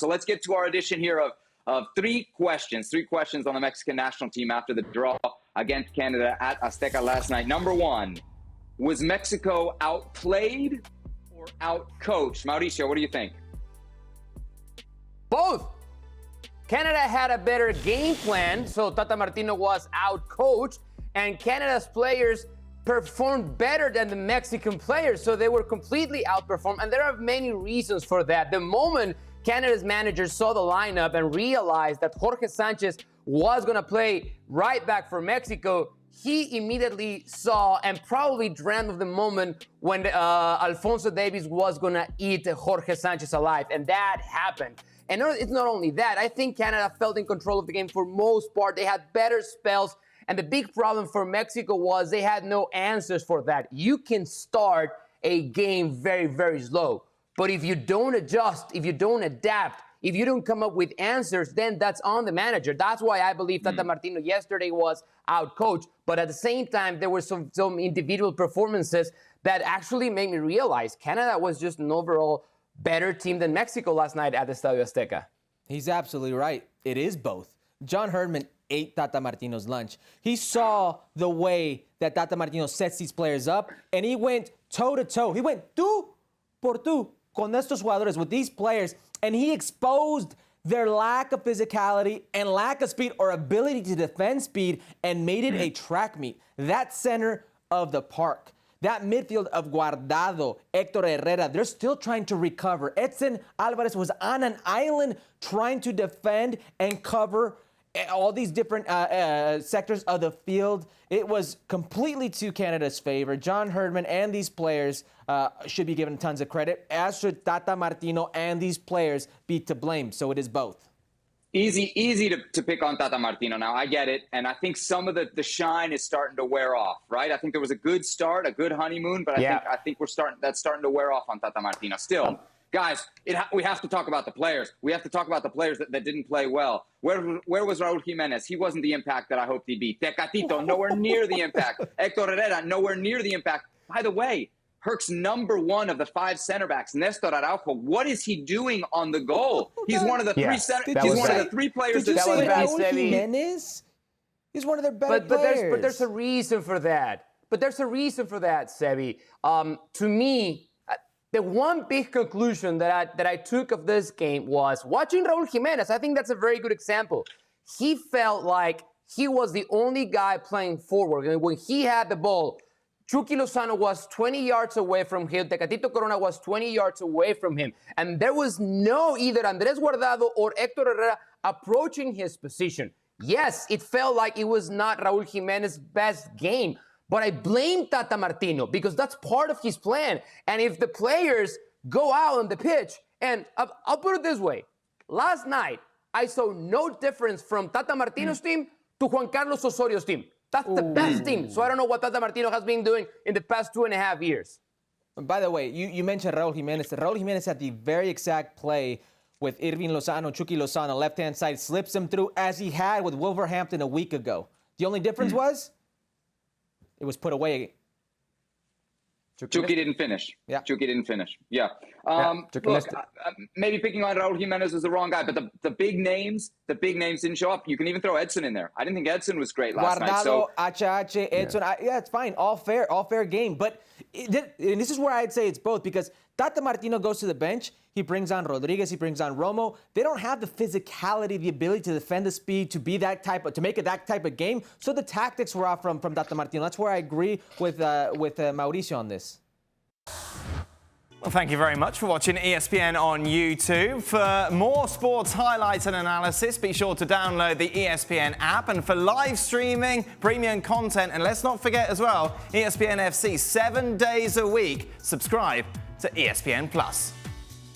So let's get to our edition here of three questions on the Mexican national team after the draw against Canada at Azteca last night. Number one, was Mexico outplayed or outcoached? Mauricio, what do you think? Both. Canada had a better game plan, so Tata Martino was outcoached, and Canada's players performed better than the Mexican players, so they were completely outperformed, and there are many reasons for that. The moment Canada's manager saw the lineup and realized that Jorge Sanchez was going to play right back for Mexico, he immediately saw and probably dreamt of the moment when Alphonso Davies was going to eat Jorge Sanchez alive, and that happened. And it's not only that. I think Canada felt in control of the game for most part. They had better spells, and the big problem for Mexico was they had no answers for that. You can start a game very, very slow, but if you don't adjust, if you don't adapt, if you don't come up with answers, then that's on the manager. That's why I believe Tata Martino yesterday was outcoached. But at the same time, there were some individual performances that actually made me realize Canada was just an overall better team than Mexico last night at the Estadio Azteca. He's absolutely right. It is both. John Herdman ate Tata Martino's lunch. He saw the way that Tata Martino sets these players up, and he went toe-to-toe. He went tú por tú con estos jugadores, with these players, and he exposed their lack of physicality and lack of speed or ability to defend speed and made it a track meet. That center of the park, that midfield of Guardado, Héctor Herrera, they're still trying to recover. Edson Alvarez was on an island trying to defend and cover all these different sectors of the field. It was completely to Canada's favor. John Herdman and these players should be given tons of credit, as should Tata Martino and these players be to blame. So it is both. Easy to pick on Tata Martino now. I get it. And I think some of the shine is starting to wear off, right? I think there was a good start, a good honeymoon, but I think that's starting to wear off on Tata Martino. Still, guys, we have to talk about the players. We have to talk about the players that didn't play well. Where was Raul Jimenez? He wasn't the impact that I hoped he'd be. Tecatito, nowhere near the impact. Héctor Herrera, nowhere near the impact. By the way, Herc's number one of the five center backs, Nestor Araujo. What is he doing on the goal? He's one of the three players that say Raul Jimenez? He's one of their better players. But there's a reason for that. Sebi. To me, the one big conclusion that I took of this game was watching Raul Jimenez. I think that's a very good example. He felt like he was the only guy playing forward. And when he had the ball, Chucky Lozano was 20 yards away from him. Tecatito Corona was 20 yards away from him. And there was no either Andrés Guardado or Héctor Herrera approaching his position. Yes, it felt like it was not Raul Jimenez's best game. But I blame Tata Martino because that's part of his plan. And if the players go out on the pitch, and I'll put it this way. Last night, I saw no difference from Tata Martino's team to Juan Carlos Osorio's team. That's the best team. So I don't know what Tata Martino has been doing in the past 2.5 years. By the way, you mentioned Raul Jimenez. Raul Jimenez had the very exact play with Irving Lozano, Chucky Lozano, left-hand side, slips him through as he had with Wolverhampton a week ago. The only difference was it was put away. Chucky didn't finish. Yeah. Chucky didn't finish. Yeah. Look, maybe picking on Raul Jimenez was the wrong guy, but the big names didn't show up. You can even throw Edson in there. I didn't think Edson was great last night. So HH, Edson, yeah, it's fine. All fair game. But and this is where I'd say it's both, because Tata Martino goes to the bench. He brings on Rodriguez. He brings on Romo. They don't have the physicality, the ability to defend the speed, to make it that type of game. So the tactics were off from Tata Martino. That's where I agree with Mauricio on this. Well, thank you very much for watching ESPN on YouTube. For more sports highlights and analysis, be sure to download the ESPN app. And for live streaming, premium content, and let's not forget as well, ESPN FC 7 days a week. Subscribe to ESPN+.